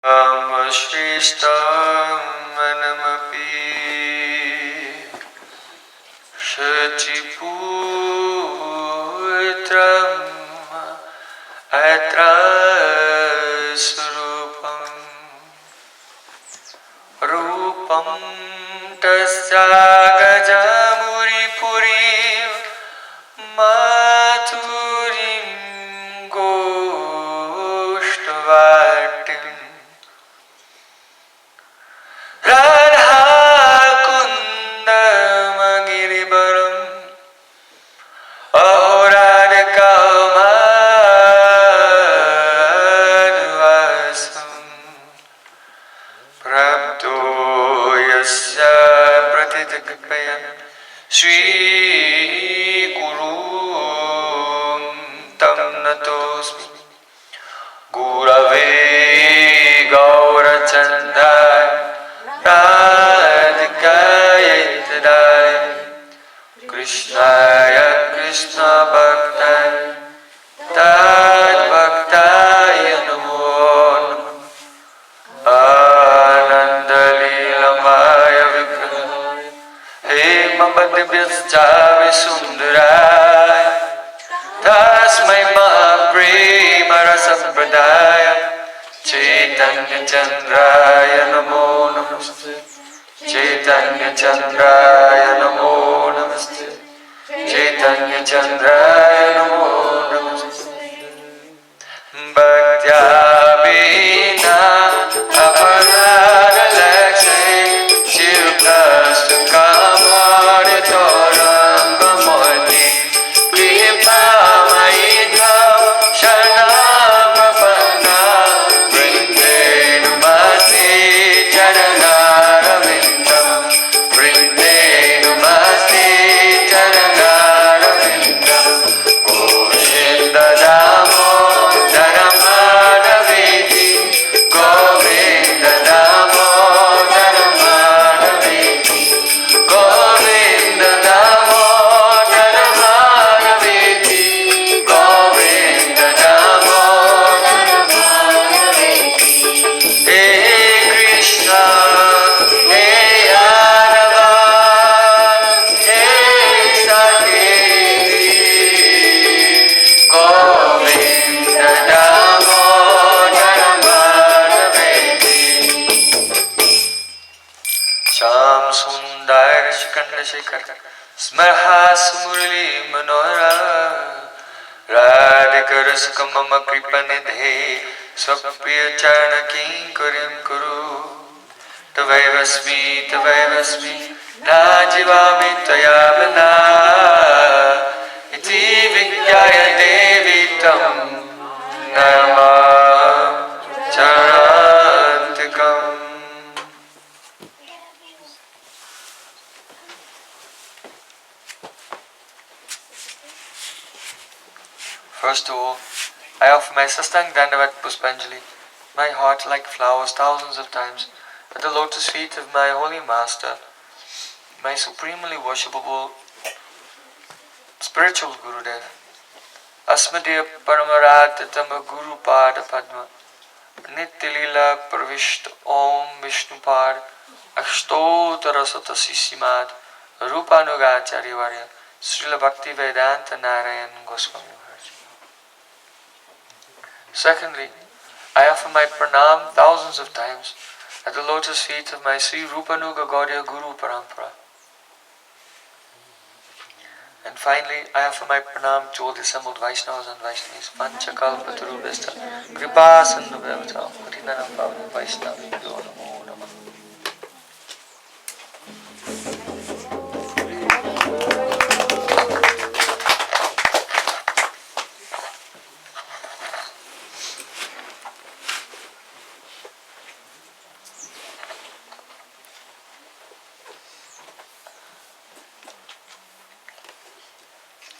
Shristam manamapi Shachiputram atra surupam Rupam tasya gajamuripurim Mathurim Goshtavatim Radha Kundamagiribaram Ahoradika Madhvasam Prabdo Yasya Pratidakapaya Sri Guru Tam Natosmi Gurave Gaurachandaya Radhikaya Tadaya Krishnaya Krishna Bhaktaya Tad Bhaktaya Namo Ananda Lila Maya Vigrahaya Hema Bhadibhyascha Visundharaya Tasmai Mahaprema Rasa-pradaya Chaitanya Chandraya Namo Namaste Chaitanya Chandraya Namo Namaste Chaitanya Chandraya Namo Namaste Bhaktya Bina Aparada Lakshe Chirukasta Kamari Toranga Modi Kripa Maidha Shanam Apana Vrinde Numasti Charanaravinda Vrinde Numasti Charanaravinda Govinda Damo Dharamadaviti Govinda Damo Dharamadaviti Govinda Damo Dharamadaviti Govinda Damo Dharamadaviti Hey Krishna Hey Yadava Hey Saketi Govinda Damo Dharamadaviti Sham Sundar Shikanda Shekhar Smarhas Murli Manohara Radhika Rasika Mama Kripa Nidhe Swapriya Charana Kinkarim Kuru Tavaivasmi Na Jivami Tayavana Iti Vigyaya Devi Tam Nama Charantikam. First of all, I offer my Sastang Dandavat Puspanjali, my heart like flowers thousands of times, at the lotus feet of my holy master, my supremely worshipable spiritual Gurudev. Asmadya Paramarata-tama Guru Pada Padma Nityalila Pravishta Om Vishnupad Ashtotara Satasissimad Rupanugacharya Varya Srila Bhakti Vedanta Narayan Goswami Maharaj. Secondly, I offer my pranam thousands of times at the lotus feet of my Sri Rupanuga Gaudiya Guru Parampara. And finally, I offer my pranam to all the assembled Vaishnavas and Vaishnavis. Panchakalpa Tarubhishta Kripa Sindhu Bhavatam Kutinanam Pavana Vaishnavi Yo Namo Namah.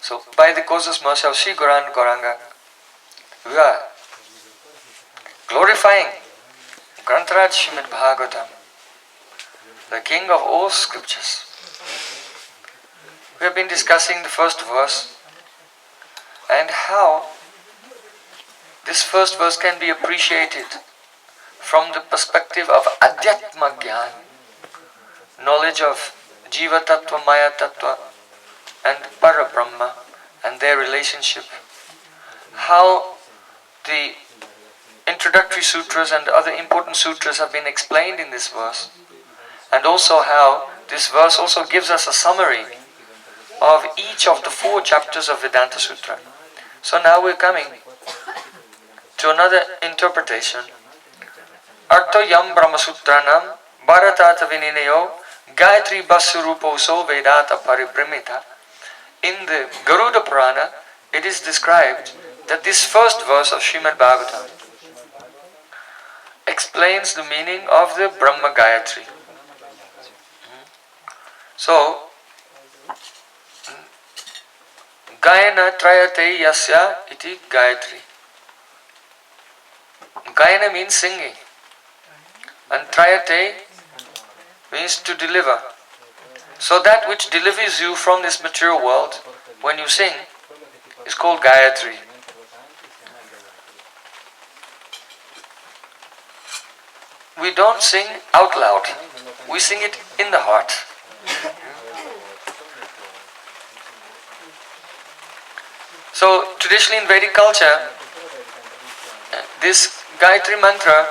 So, by the causeless mercy of Sri Gauranga Gauranga, we are glorifying Grantaraj Srimad-Bhagavatam, the king of all scriptures. We have been discussing the first verse and how this first verse can be appreciated from the perspective of adhyatma-dhipa, knowledge of jiva-tattva, maya-tattva and Parabrahman and their relationship. How the introductory sutras and other important sutras have been explained in this verse, and also how this verse also gives us a summary of each of the 4 chapters of Vedanta Sutra. So now we're coming to another interpretation. Artho yam brahmasutranam bharatata vininayo Gayatri Basuruposo Vedata Paribrimita. In the Garuda Purana, it is described that this first verse of Srimad-Bhagavatam explains the meaning of the Brahma-Gayatri. So, Gayana Trayate Yasya iti Gayatri. Gayana means singing, and Trayate means to deliver. So that which delivers you from this material world when you sing is called Gayatri. We don't sing out loud, we sing it in the heart. So traditionally in Vedic culture, this Gayatri mantra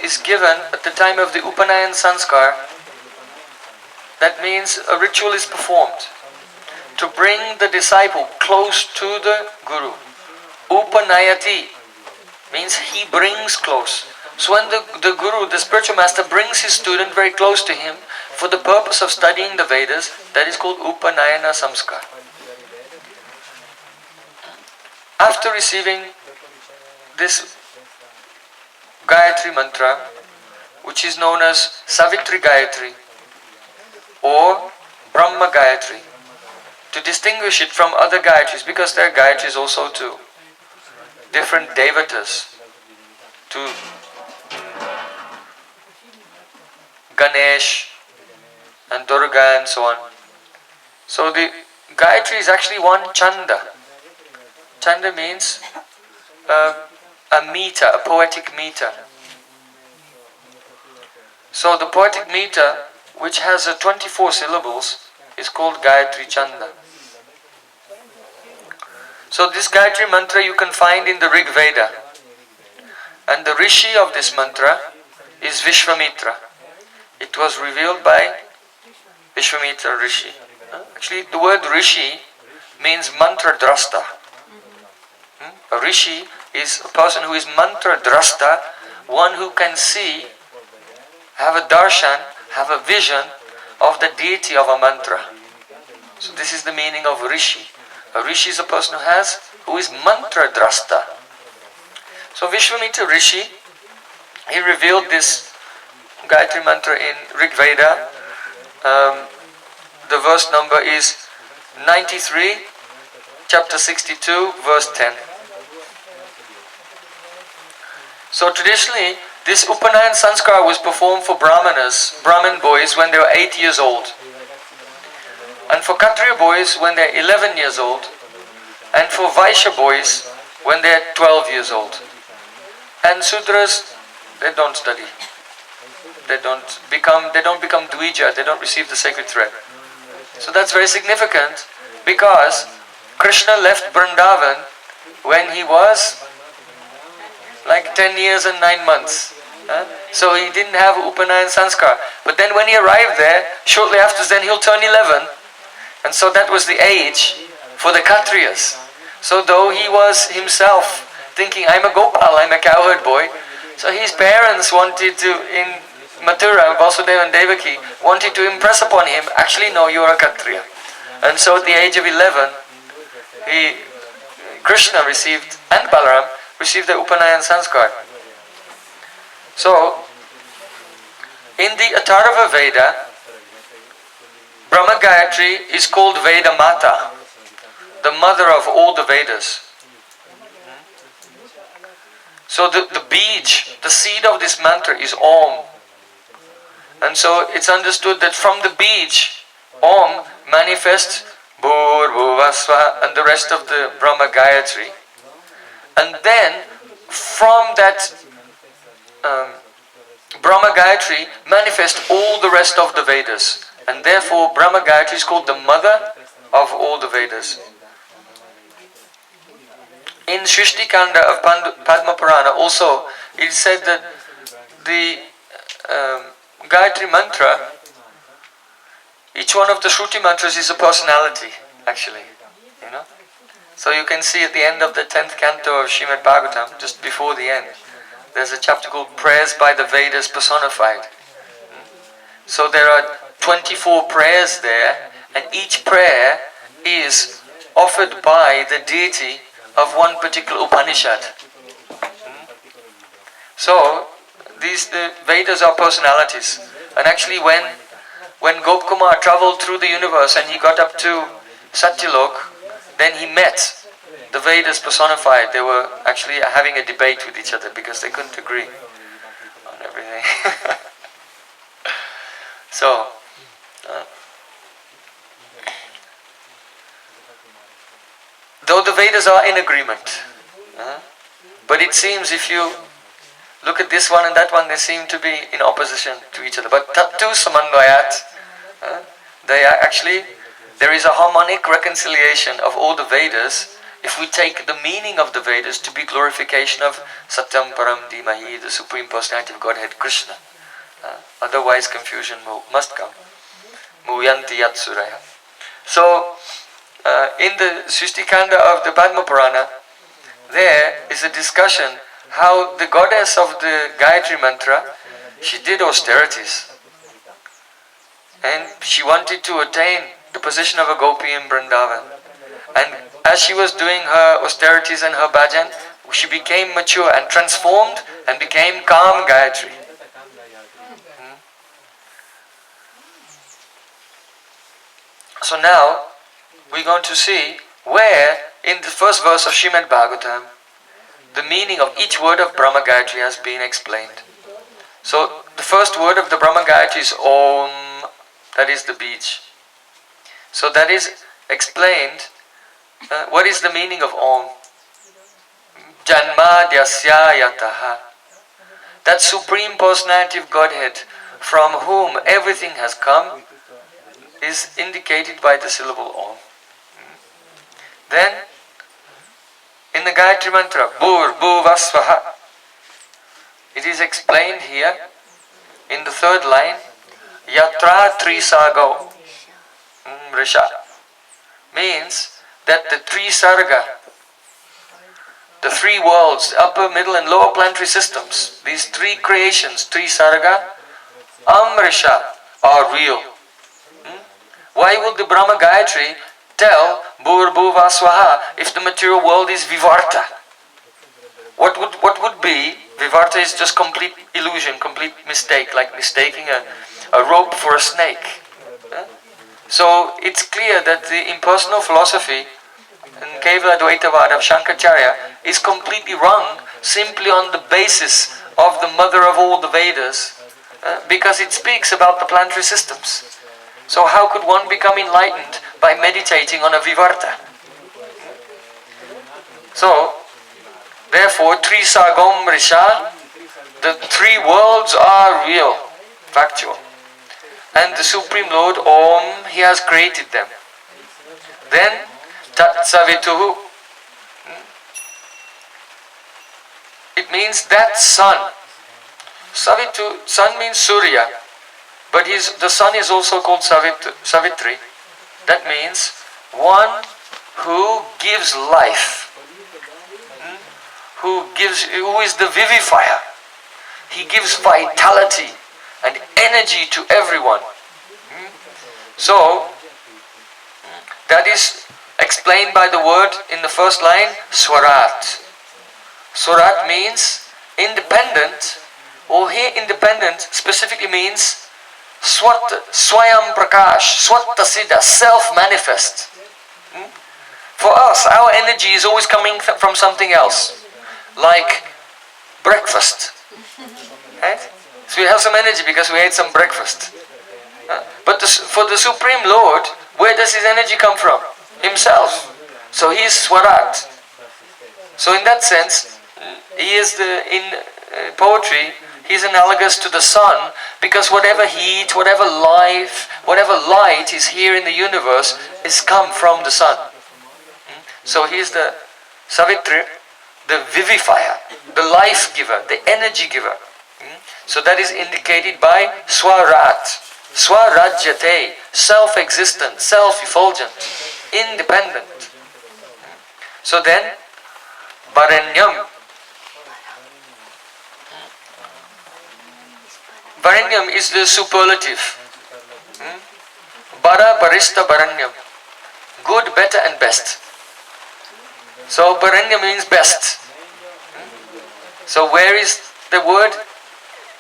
is given at the time of the Upanayan Sanskar. That means a ritual is performed to bring the disciple close to the Guru. Upanayati means he brings close. So when the Guru, the spiritual master, brings his student very close to him for the purpose of studying the Vedas, that is called Upanayana Samskar. After receiving this Gayatri mantra, which is known as Savitri Gayatri or Brahma-Gayatri, to distinguish it from other Gayatris, because there are Gayatris also to different devatas, to Ganesh and Durga and so on. So the Gayatri is actually one chanda. Chanda means a meter, a poetic meter. So the poetic meter, which has 24 syllables, is called Gayatri Chanda. So this Gayatri mantra you can find in the Rig Veda. And the Rishi of this mantra is Vishwamitra. It was revealed by Vishwamitra Rishi. Actually, the word Rishi means mantra drasta. A Rishi is a person who is mantra drasta, one who can see, have a darshan, have a vision of the deity of a mantra. So this is the meaning of Rishi. A Rishi is a person who is mantra drasta. So Vishwamitra Rishi, he revealed this Gayatri mantra in Rig Veda. The verse number is 93, chapter 62, verse 10. So traditionally, this Upanayan Sanskar was performed for Brahmin boys when they were 8 years old. And for Kshatriya boys when they're 11 years old. And for Vaishya boys when they're 12 years old. And Sudras, they don't study. They don't become Dvija, they don't receive the sacred thread. So that's very significant, because Krishna left Vrindavan when he was like 10 years and 9 months. So he didn't have Upanayan Sanskar. But then when he arrived there, shortly after then he'll turn 11. And so that was the age for the Kshatriyas. So though he was himself thinking, I'm a Gopal, I'm a cowherd boy, so his parents wanted to, in Mathura, Vasudeva and Devaki, wanted to impress upon him, actually no, you are a Kshatriya. And so at the age of 11, Krishna received, and Balaram, received the Upanayan Sanskar. So, in the Atharva Veda, Brahma-Gayatri is called Veda Mata, the mother of all the Vedas. So the bij, the seed of this mantra is Om. And so it's understood that from the bij, Om manifests Bhur, Bhuvasva and the rest of the Brahma-Gayatri. And then from that Brahma-Gayatri manifests all the rest of the Vedas, and therefore Brahma-Gayatri is called the mother of all the Vedas. In Shrishti Kanda of Padma Purana also, it is said that the Gayatri mantra, each one of the Shruti mantras is a personality, actually. You know? So you can see at the end of the 10th canto of Srimad-Bhagavatam, just before the end, there's a chapter called Prayers by the Vedas Personified. So there are 24 prayers there, and each prayer is offered by the deity of one particular Upanishad. So the Vedas are personalities. And actually when Gopkumar travelled through the universe and he got up to Satyalok, then he met the Vedas personified. They were actually having a debate with each other because they couldn't agree on everything. So, though the Vedas are in agreement, but it seems if you look at this one and that one, they seem to be in opposition to each other. But tattu samandvayat, they are actually, there is a harmonic reconciliation of all the Vedas if we take the meaning of the Vedas to be glorification of Satyam Param Dhimahi, the Supreme Personality of Godhead, Krishna. Otherwise confusion must come. Muyanti yat suraya. So, in the Srishti Kanda of the Padma Purana, there is a discussion how the goddess of the Gayatri mantra, she did austerities. And she wanted to attain the position of a gopi in Vrindavan. And as she was doing her austerities and her bhajan, she became mature and transformed and became calm Gayatri. So now, we're going to see where in the first verse of Srimad-Bhagavatam, the meaning of each word of Brahma-Gayatri has been explained. So, the first word of the Brahma-Gayatri is Om, that is the beach. So that is explained, what is the meaning of Om? Janma-dyasya yataha. That Supreme Personality of Godhead, from whom everything has come, is indicated by the syllable Om. Then, in the Gayatri mantra, Bhur Bhuva Svaha, it is explained here in the third line, Yatra Trisago Risha, means that the Trisarga, the three worlds, upper, middle and lower planetary systems, these three creations, Trisarga, Amrisha, are real. Why would the Brahma-Gayatri tell Bhur Bhuva Swaha if the material world is Vivarta? What would be? Vivarta is just complete illusion, complete mistake, like mistaking a rope for a snake. So it's clear that the impersonal philosophy in Kevala Dvaitavada of Shankaracharya is completely wrong simply on the basis of the mother of all the Vedas, because it speaks about the planetary systems. So how could one become enlightened by meditating on a Vivarta? So, therefore, Trisagom Risha, the three worlds are real, factual. And the Supreme Lord, Om, He has created them. Then, Tat Savituhu, it means that sun. Savitu, sun means Surya. But the sun is also called Savitri. That means one who gives life, who is the vivifier. He gives vitality and energy to everyone. So, that is explained by the word in the first line, Swarat. Swarat means independent, or here independent specifically means Swayam Prakash, Swatta Siddha, self-manifest. For us, our energy is always coming from something else, like breakfast. Right? So we have some energy because we ate some breakfast. But for the Supreme Lord, where does His energy come from? Himself. So He is Swarat. So in that sense, He is in poetry, He's analogous to the sun because whatever heat, whatever life, whatever light is here in the universe is come from the sun. So he is the Savitri, the vivifier, the life giver, the energy giver. So that is indicated by Swarat, Swarajyate, self-existent, self-effulgent, independent. So then, Varanyam. Varanyam is the superlative. Bara, Barista, Varanyam. Good, better and best. So Varanyam means best. So where is the word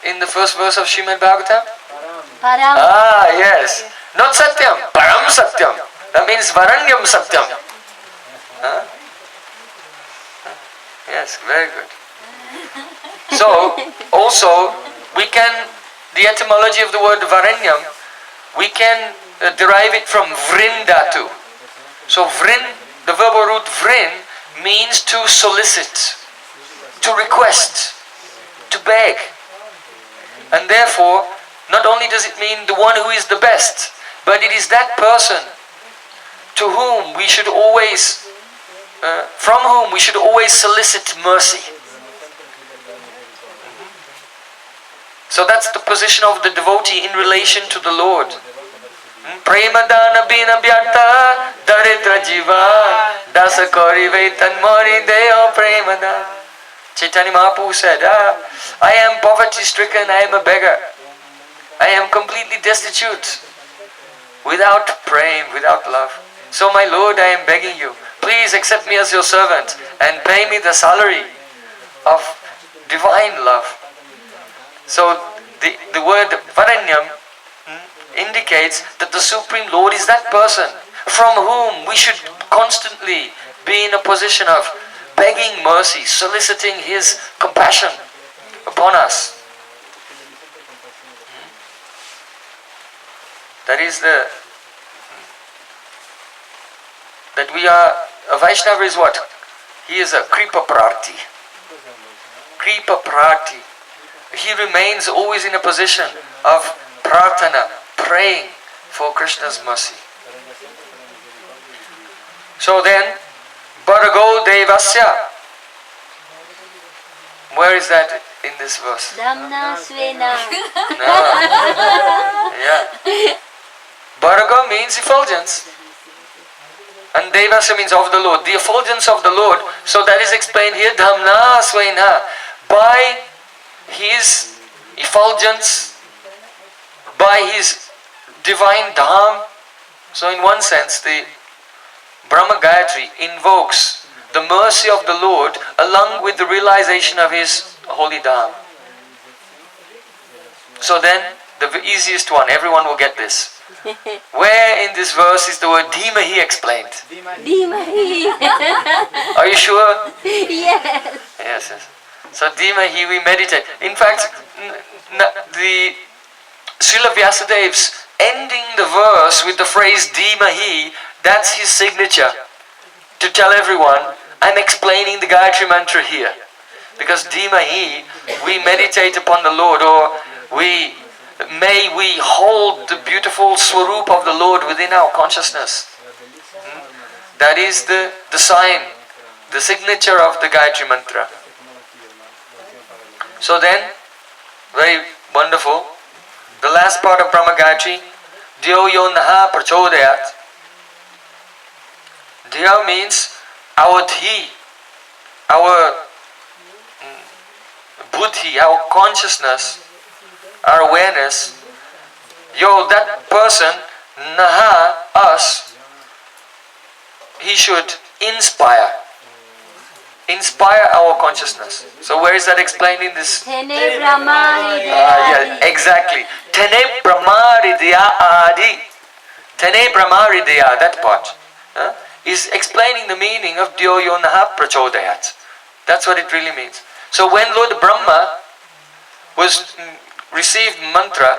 in the first verse of Srimad-Bhagavatam? Param. Ah, yes. Not Satyam, Param Satyam. That means Varanyam Satyam. Huh? Yes, very good. So, also, we can, the etymology of the word Varanyam, we can derive it from Vrindatu. So, Vrin, the verbal root Vrin, means to solicit, to request, to beg. And therefore, not only does it mean the one who is the best, but it is that person to whom we should always, from whom we should always solicit mercy. So that's the position of the devotee in relation to the Lord. Prema dana bina bhyarta daridra jiva dasa kori vetan mori deo prema dana. Chaitanya Mahaprabhu said, I am poverty stricken, I am a beggar. I am completely destitute, without prem, without love. So my Lord, I am begging you, please accept me as your servant and pay me the salary of divine love. So the word Varanyam indicates that the Supreme Lord is that person from whom we should constantly be in a position of begging mercy, soliciting His compassion upon us. That is that we are, a Vaishnava is what? He is a Kripa Prarthi. Kripa Prarthi. He remains always in a position of prarthana, praying for Krishna's mercy. So then, Bhargo Devasya. Where is that in this verse? Dhamna Svena. No. Yeah. Bhargo means effulgence. And Devasya means of the Lord. The effulgence of the Lord. So that is explained here. Dhamna Svena. By His effulgence, by His divine Dham. So in one sense, the Brahma-Gayatri invokes the mercy of the Lord along with the realization of His holy Dham. So then, the easiest one, everyone will get this. Where in this verse is the word Dhimahi explained? Dhimahi. Are you sure? Yes. Yes. So Dhimahi, we meditate. In fact, the Srila Vyasadev's ending the verse with the phrase Dhimahi, that's his signature. To tell everyone, I'm explaining the Gayatri mantra here. Because Dhimahi, we meditate upon the Lord, or may we hold the beautiful swarup of the Lord within our consciousness. That is the sign, the signature of the Gayatri mantra. So then, very wonderful, the last part of Brahma-Gayatri, Dhyo yo naha prachodayat. Dhya means our dhi, our buddhi, our consciousness, our awareness. Yo, that person, naha, us, he should inspire our consciousness. So where is that explained in this? Tene Brahma Yeah, exactly. Tene Brahma Hridaya Adi. Tene Brahma Hridaya, that part is explaining the meaning of Dhyo yo naha prachodayat. That's what it really means. So when Lord Brahma received mantra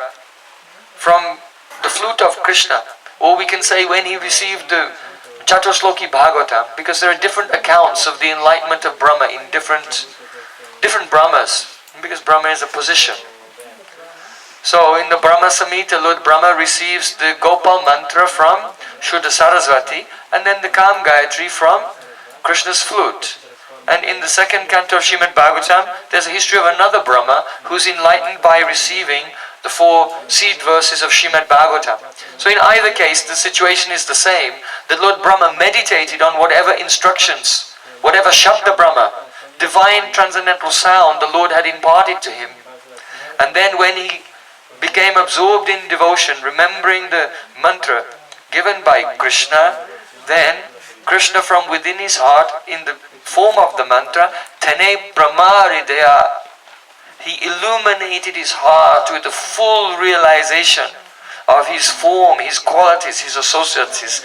from the flute of Krishna, or we can say when he received the Chatusloki Bhagavatam, because there are different accounts of the enlightenment of Brahma in different Brahmas. Because Brahma is a position. So in the Brahma Samhita, Lord Brahma receives the Gopal mantra from Shuddha Saraswati and then the Kam Gayatri from Krishna's flute. And in the second canto of Srimad-Bhagavatam, there's a history of another Brahma who's enlightened by receiving the 4 seed verses of Srimad-Bhagavatam. So in either case, the situation is the same, that Lord Brahma meditated on whatever instructions, whatever Shabda Brahma, divine transcendental sound the Lord had imparted to him. And then when he became absorbed in devotion, remembering the mantra given by Krishna, then Krishna from within his heart, in the form of the mantra, Tene Brahma-Hridaya, he illuminated his heart with the full realization of his form, his qualities, his associates, his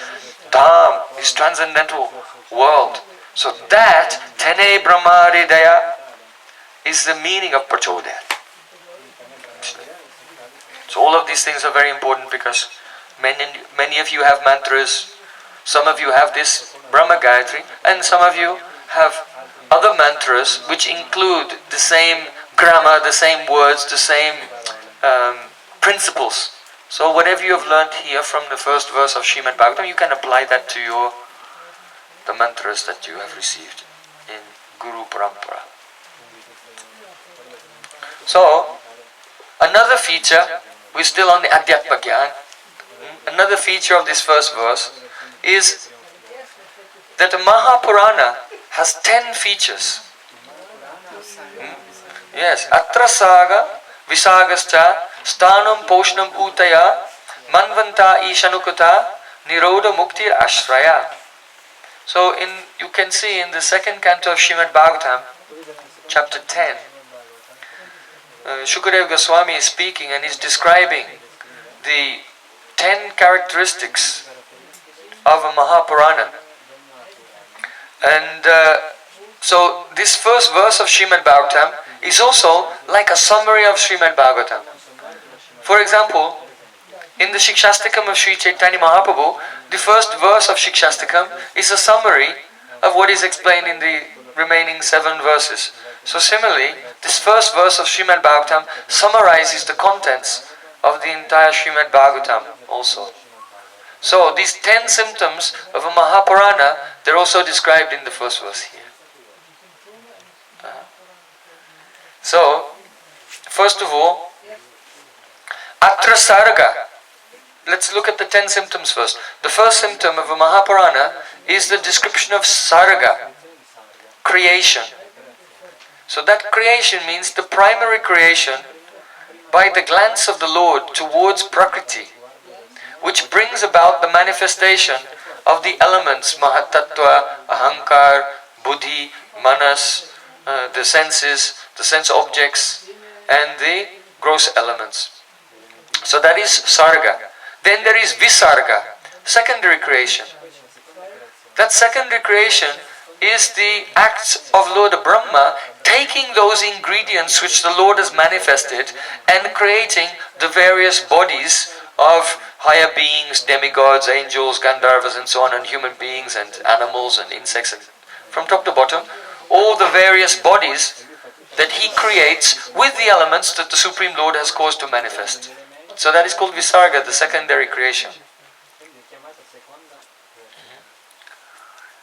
Dham, his transcendental world. So that, Tene Brahma-Hridaya, is the meaning of Prachodaya. So all of these things are very important because many of you have mantras, some of you have this Brahma-Gayatri, and some of you have other mantras which include the same grammar, the same words, the same principles. So whatever you have learnt here from the first verse of Srimad-Bhagavatam, you can apply that to the mantras that you have received in Guru Parampara. So, another feature, we're still on the adhyatma-dhyan, another feature of this first verse is that the Mahapurana has 10 features. Yes, atra saga visagascha stanam poshnam utaya manvanta ishanukuta nirodha muktir ashraya. So you can see in the second canto of Srimad-Bhagavatam, chapter 10, Shukadeva Goswami is speaking and is describing the 10 characteristics of a Mahapurana. And so this first verse of Srimad-Bhagavatam is also like a summary of Srimad-Bhagavatam. For example, in the Shikshastakam of Sri Chaitanya Mahaprabhu, the first verse of Shikshastakam is a summary of what is explained in the remaining 7 verses. So similarly, this first verse of Srimad-Bhagavatam summarizes the contents of the entire Srimad-Bhagavatam also. So these 10 symptoms of a Mahapurana, they're also described in the first verse here. So, first of all, Atra Sarga. Let's look at the 10 symptoms first. The first symptom of a Mahapurana is the description of Sarga, creation. So that creation means the primary creation by the glance of the Lord towards Prakriti, which brings about the manifestation of the elements, maya-tattva, ahankar, buddhi, manas, the senses, the sense objects, and the gross elements. So that is sarga. Then there is visarga, secondary creation. That secondary creation is the act of Lord Brahma taking those ingredients which the Lord has manifested and creating the various bodies of higher beings, demigods, angels, Gandharvas and so on, and human beings and animals and insects, and from top to bottom, all the various bodies that He creates with the elements that the Supreme Lord has caused to manifest. So that is called Visarga, the secondary creation.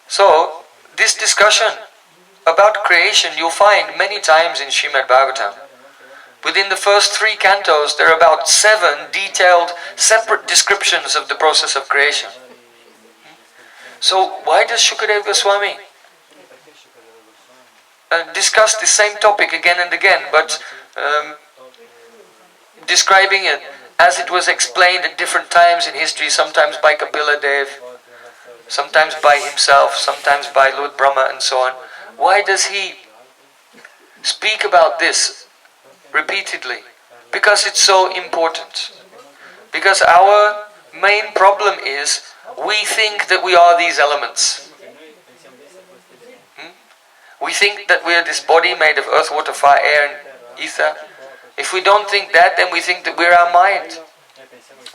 So, this discussion about creation you'll find many times in Srimad-Bhagavatam. Within the first 3 cantos, there are about 7 detailed, separate descriptions of the process of creation. So, why does Shukadeva Goswami discuss the same topic again and again, but describing it as it was explained at different times in history, sometimes by Kapila Dev, sometimes by himself, sometimes by Lord Brahma and so on? Why does he speak about this repeatedly? Because it's so important. Because our main problem is we think that we are these elements. We think that we are this body made of earth, water, fire, air and ether. If we don't think that, then we think that we're our mind,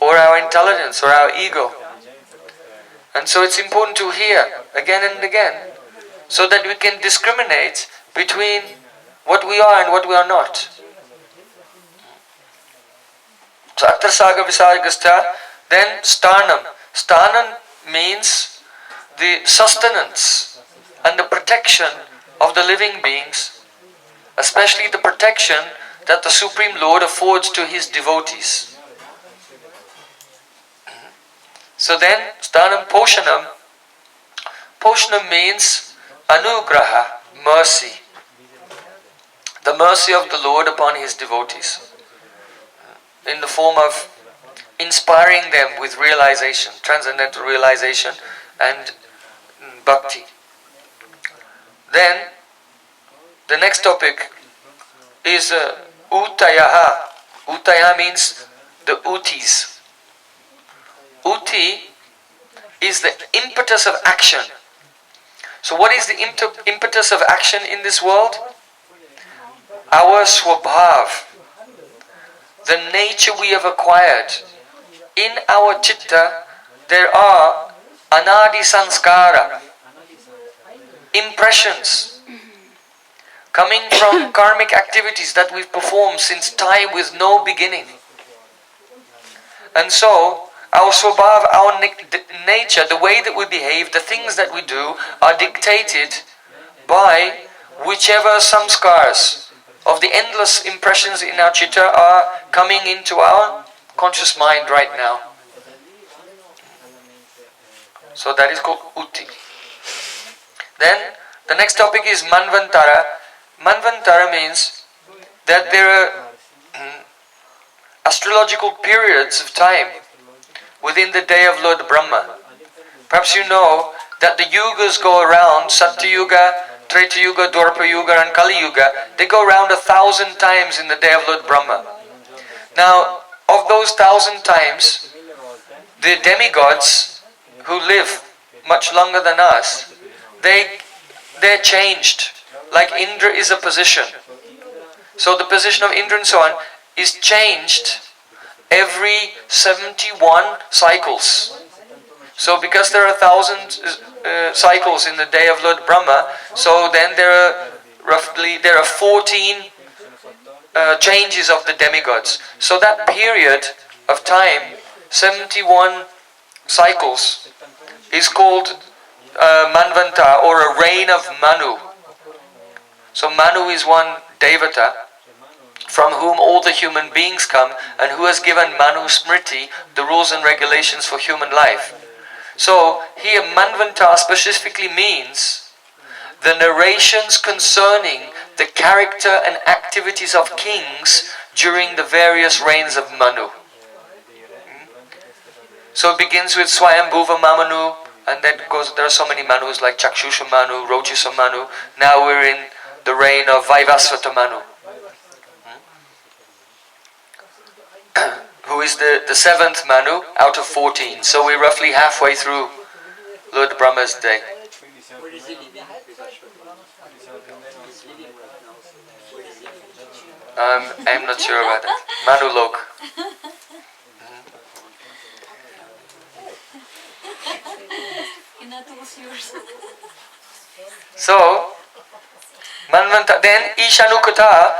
or our intelligence, or our ego. And so it's important to hear again and again, so that we can discriminate between what we are and what we are not. So Atrasaga Visargastha, then Starnam. Starnam means the sustenance and the protection of the living beings, especially the protection that the Supreme Lord affords to His devotees. So then, Starnam Poshanam. Poshanam means Anugraha, mercy. The mercy of the Lord upon His devotees, in the form of inspiring them with realization, transcendental realization and bhakti. Then, the next topic is Utayaha. Utaya means the utis. Uti is the impetus of action. So what is the impetus of action in this world? Our swabhav, the nature we have acquired. In our chitta, there are anadi sanskara, impressions coming from karmic activities that we've performed since time with no beginning. And so, our swabhav, our nature, the way that we behave, the things that we do are dictated by whichever samskars of the endless impressions in our chitta are coming into our conscious mind right now. So that is called Uti. Then the next topic is Manvantara. Manvantara means that there are astrological periods of time within the day of Lord Brahma. Perhaps you know that the yugas go around, Satya Yuga, Treta Yuga, Dwapara Yuga and Kali Yuga. They go around 1,000 times in the day of Lord Brahma. Now, of those 1,000 times, the demigods who live much longer than us, they're changed. Like Indra is a position. So the position of Indra and so on is changed every 71 cycles. So because there are 1,000 cycles in the day of Lord Brahma, so then there are 14 changes of the demigods. So that period of time, 71 cycles, is called Manvanta, or a reign of Manu. So Manu is one Devata from whom all the human beings come, and who has given Manu Smriti, the rules and regulations for human life. So here Manvanta specifically means the narrations concerning the character and activities of kings during the various reigns of Manu. So it begins with Swayambhuva Manu, and then there are so many Manus like Chakshusha Manu, Rochisa Manu. Now we're in the reign of Vaivasvata Manu, who is the 7th Manu out of 14. So we're roughly halfway through Lord Brahma's day. I'm not sure about that. Manu Lok. So, Manvanta, then Ishanukata,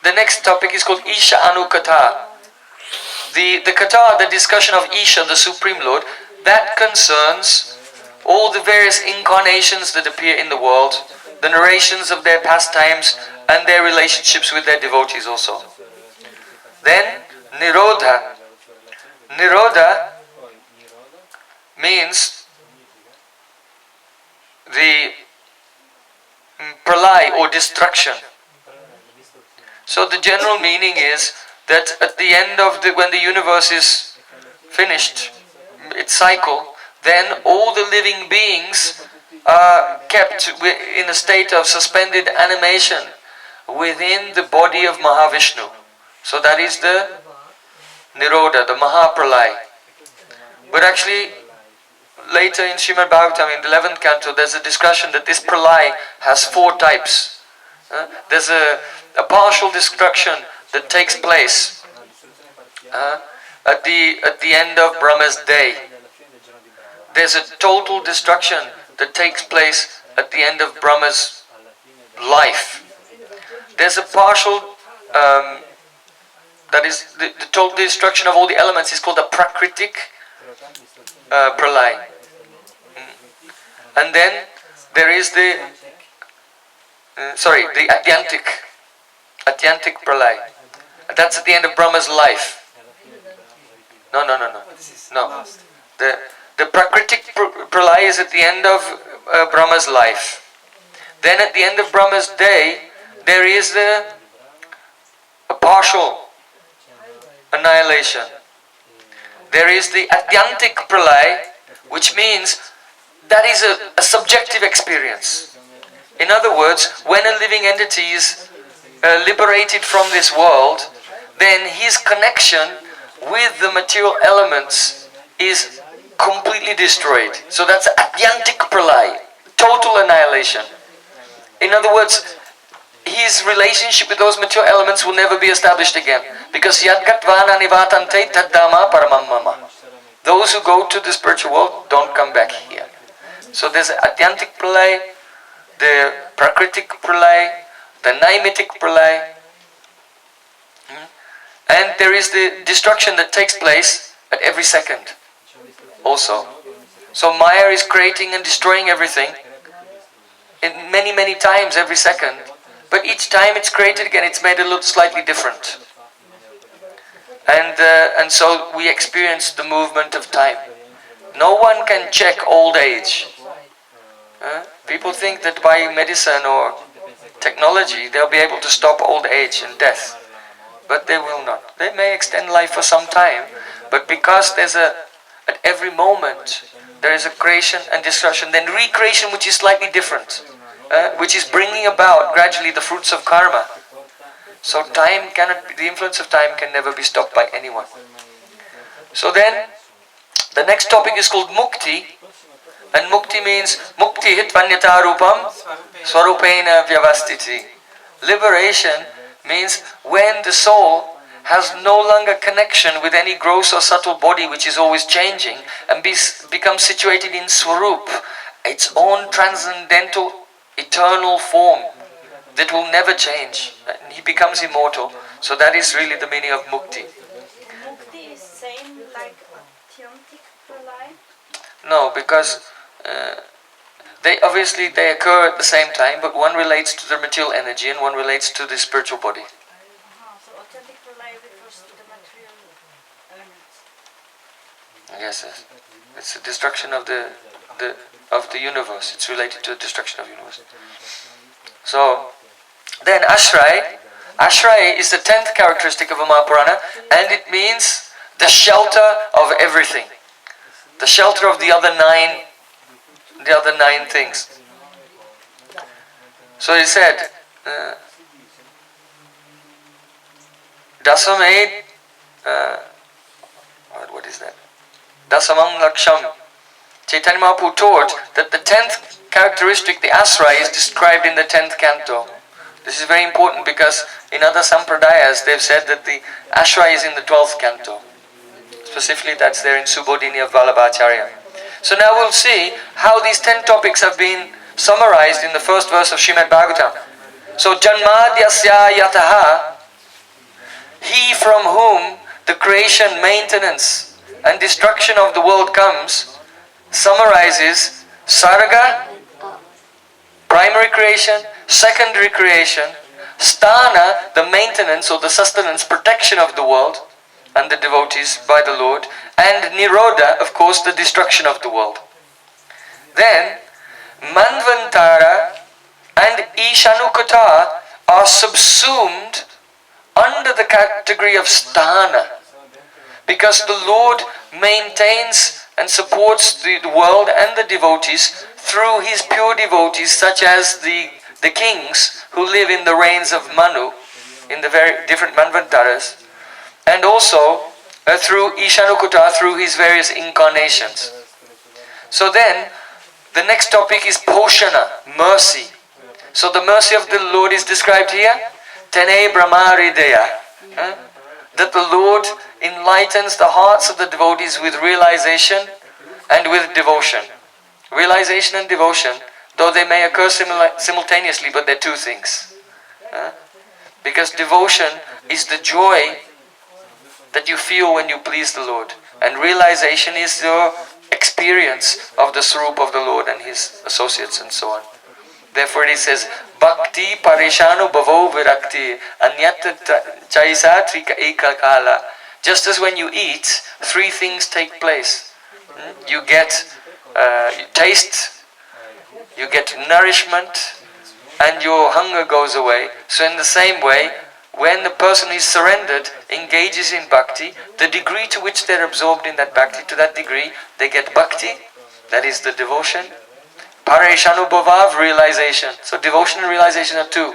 the next topic is called Isha Anukata. The kata, the discussion of Isha, the Supreme Lord, that concerns all the various incarnations that appear in the world, the narrations of their pastimes and their relationships with their devotees also. Then Nirodha. Nirodha means the pralay or destruction. So the general meaning is that at the end of when the universe is finished, its cycle, then all the living beings are kept in a state of suspended animation within the body of Mahavishnu. So that is the Nirodha, the Mahapralay. But actually, later in Srimad-Bhagavatam, in the 11th canto, there's a discussion that this pralay has 4 types. There's a partial destruction that takes place at the end of Brahma's day. There's a total destruction that takes place at the end of Brahma's life. there's a partial, that is the total destruction of all the elements is called a prakritik pralay. And then there is the adhyantic pralay. That's at the end of Brahma's life. No. The prakritik pralay is at the end of Brahma's life. Then at the end of Brahma's day, there is a partial annihilation. There is the adhyantic pralay, which means that is a subjective experience. In other words, when a living entity is liberated from this world, then his connection with the material elements is completely destroyed. So that's adhyantic pralay, total annihilation. In other words, his relationship with those material elements will never be established again. Because yadgatvana nivatante taddama paramamama. Those who go to the spiritual world don't come back here. So there's adhyantic pralay, the prakritik pralay, the naimitic pralay, and there is the destruction that takes place at every second also. So Maya is creating and destroying everything in many times every second, but each time it's created again, it's made a little slightly different. And so we experience the movement of time. No one can check old age. People think that by medicine or technology they'll be able to stop old age and death. But they will not. They may extend life for some time, but because there's at every moment there is a creation and destruction, then recreation which is slightly different, which is bringing about gradually the fruits of karma. So time cannot, the influence of time can never be stopped by anyone. So then, the next topic is called mukti, and mukti means mukti hitvanyata rupam swarupena vyavastiti. Liberation means when the soul has no longer connection with any gross or subtle body which is always changing and becomes situated in swarup, its own transcendental eternal form that will never change. And he becomes immortal. So that is really the meaning of mukti. Mukti is same like adhyantic pralay? No, because they occur at the same time, but one relates to the material energy and one relates to the spiritual body. So adhyantic pralay refers to the material elements. Yes. It's the destruction of the universe. It's related to the destruction of the universe. So then ashray is the 10th characteristic of a Mahaprana, and it means the shelter of everything. The shelter of the other nine things. So he said, Dasamed, what is that? Dasamam Laksham. Chaitanya Mahaprabhu taught that the 10th characteristic, the asray, is described in the 10th canto. This is very important because in other sampradayas they've said that the ashray is in the 12th canto. Specifically that's there in Subodhini of Vallabhacharya. So now we'll see how these 10 topics have been summarized in the first verse of Srimad-Bhagavatam. So Janmadhyasya yataha, he from whom the creation, maintenance and destruction of the world comes, summarizes Sarga, primary creation, secondary creation, Sthana, the maintenance or the sustenance, protection of the world and the devotees by the Lord, and Nirodha, of course, the destruction of the world. Then, Manvantara and Ishanukata are subsumed under the category of Sthana, because the Lord maintains and supports the world and the devotees through his pure devotees, such as the kings who live in the reigns of Manu, in the very different Manvantaras, and also through Ishanukuta, through his various incarnations. So then, the next topic is Poshana, mercy. So the mercy of the Lord is described here, Tene Brahmaridaya, that the Lord enlightens the hearts of the devotees with realization and with devotion. Realization and devotion, though they may occur simultaneously, but they're two things. Because devotion is the joy that you feel when you please the Lord. And realization is your experience of the Swarup of the Lord and His associates and so on. Therefore it says, Bhakti parishanu bhavo virakti anyata chaisa trika eka kala. Just as when you eat, three things take place. You get taste, you get nourishment, and your hunger goes away. So in the same way, when the person is surrendered, engages in bhakti, the degree to which they're absorbed in that bhakti, to that degree, they get bhakti, that is the devotion. Pareshanubhavav, realization. So devotion and realization are two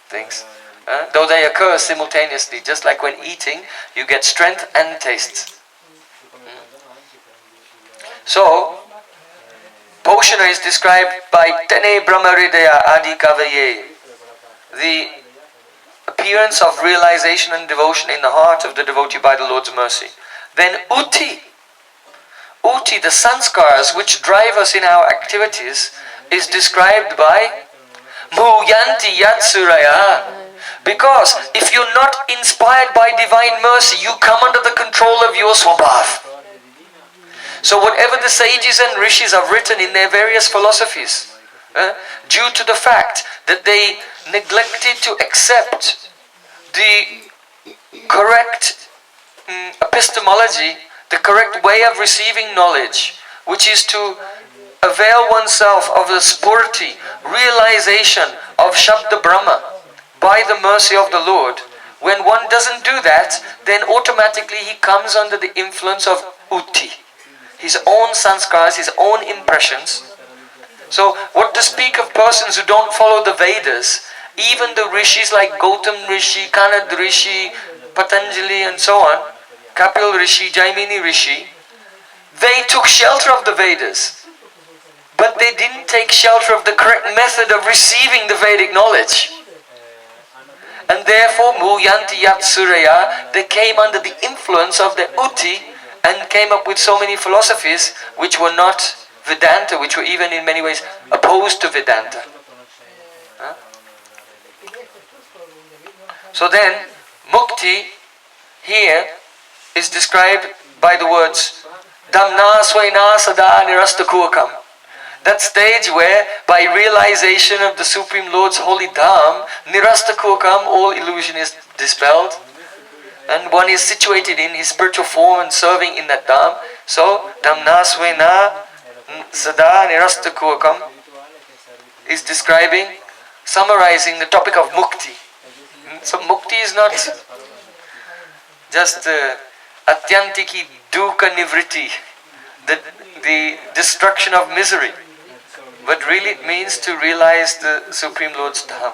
things. Though they occur simultaneously, just like when eating, you get strength and taste. So, Poshana is described by Tene Brahmaridaya Adi Kavaye, the appearance of realization and devotion in the heart of the devotee by the Lord's mercy. Then Uti, the sanskars which drive us in our activities, is described by Muyanti Yatsuraya. Because if you're not inspired by divine mercy, you come under the control of your swabhav. So whatever the sages and rishis have written in their various philosophies, due to the fact that they neglected to accept the correct epistemology, the correct way of receiving knowledge, which is to avail oneself of the spurti, realization of Shabda Brahma by the mercy of the Lord. When one doesn't do that, then automatically he comes under the influence of Uti, his own sanskars, his own impressions. So what to speak of persons who don't follow the Vedas, even the rishis like Gautam Rishi, Kanad Rishi, Patanjali and so on, Kapil Rishi, Jaimini Rishi, they took shelter of the Vedas, but they didn't take shelter of the correct method of receiving the Vedic knowledge. And therefore, Muyanti Yatsuraya, they came under the influence of the Uti and came up with so many philosophies which were not Vedanta, which were even in many ways opposed to Vedanta. So then, Mukti here is described by the words Dhamna Swaina Sada Nirastakukam. That stage where, by realization of the Supreme Lord's holy Dham, Nirastakukam, all illusion is dispelled, and one is situated in his spiritual form and serving in that Dham. So, Dhamna Swaina Sada Nirastakukam is describing, summarizing the topic of Mukti. So Mukti is not just Atyantiki Dukkha Nivriti, the destruction of misery, but really it means to realize the Supreme Lord's Dham.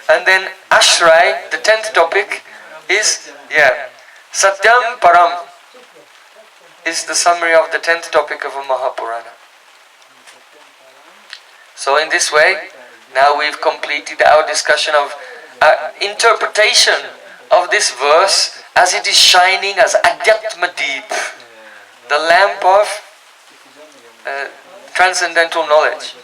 And then Ashray, the 10th topic, is Satyam Param, is the summary of the 10th topic of a Mahapurana. So in this way, now we've completed our discussion of interpretation of this verse as it is shining as adhyatma-dhipa, the lamp of transcendental knowledge.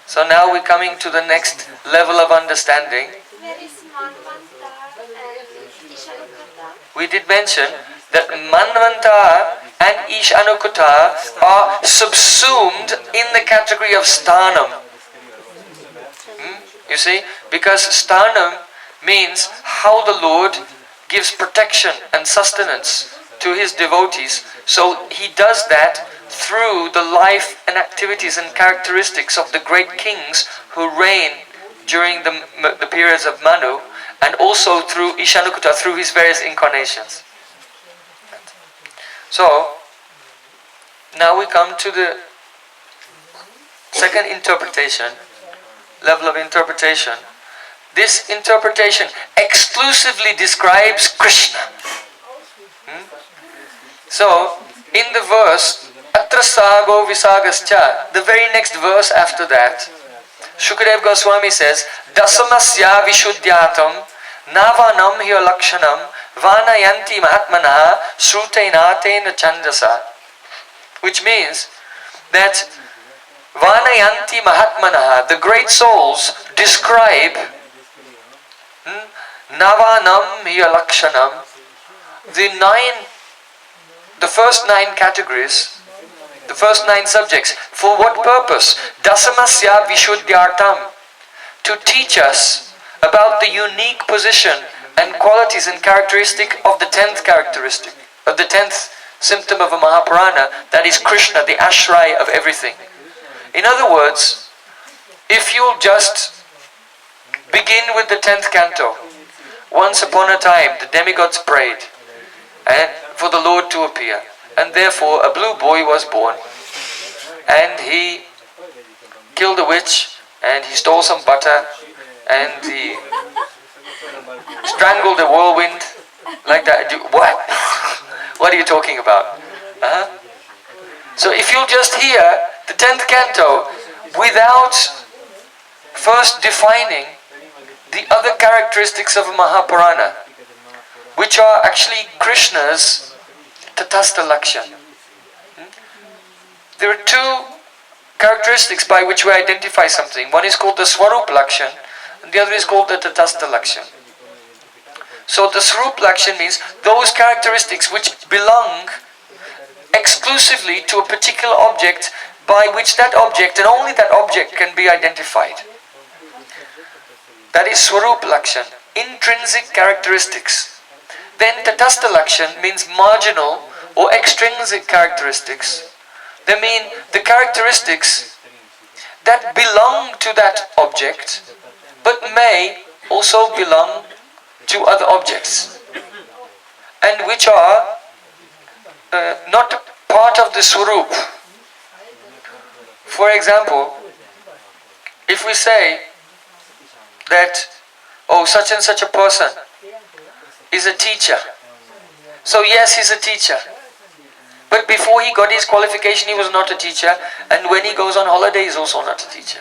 So now we're coming to the next level of understanding. Where is Manvanta and Ishanukata? We did mention that Manvanta and Ishanukata are subsumed in the category of Sthanam. You see, because Sthanam means how the Lord gives protection and sustenance to His devotees. So He does that through the life and activities and characteristics of the great kings who reign during the periods of Manu, and also through Ishanukata, through his various incarnations. So, now we come to the second interpretation, level of interpretation. This interpretation exclusively describes Krishna. So, in the verse, Atrasago Visagascha, the very next verse after that, Shukadeva Goswami says, Dasamasya Vishuddhyatam Navanam Hyo Lakshanam Vanayanti Mahatmana Srutainatena Chandasa. Which means that Vanayanti Mahatmana, the great souls, describe Navanam Yalakshanam. The first 9 categories, the first 9 subjects. For what purpose? Dasamasya Vishuddhyartam. To teach us about the unique position and qualities and characteristic of the 10th characteristic, of the 10th symptom of a Mahapurana, that is Krishna, the ashray of everything. In other words, if you'll just begin with the 10th canto. Once upon a time, the demigods prayed and for the Lord to appear, and therefore a blue boy was born, and he killed a witch, and he stole some butter, and he strangled a whirlwind, like that. What? What are you talking about? So if you'll just hear the 10th canto without first defining the other characteristics of a Mahapurana, which are actually Krishna's tatastha lakshan. There are 2 characteristics by which we identify something. One is called the Swarup lakshan, and the other is called the tatastha lakshan. So the Swarup lakshan means those characteristics which belong exclusively to a particular object, by which that object and only that object can be identified. That is Swarup lakshan, intrinsic characteristics. Then tatastha lakshan means marginal or extrinsic characteristics. They mean the characteristics that belong to that object, but may also belong to other objects, and which are not part of the Swarup. For example, if we say that, oh, such and such a person is a teacher. So yes, he's a teacher. But before he got his qualification, he was not a teacher. And when he goes on holiday, he's also not a teacher.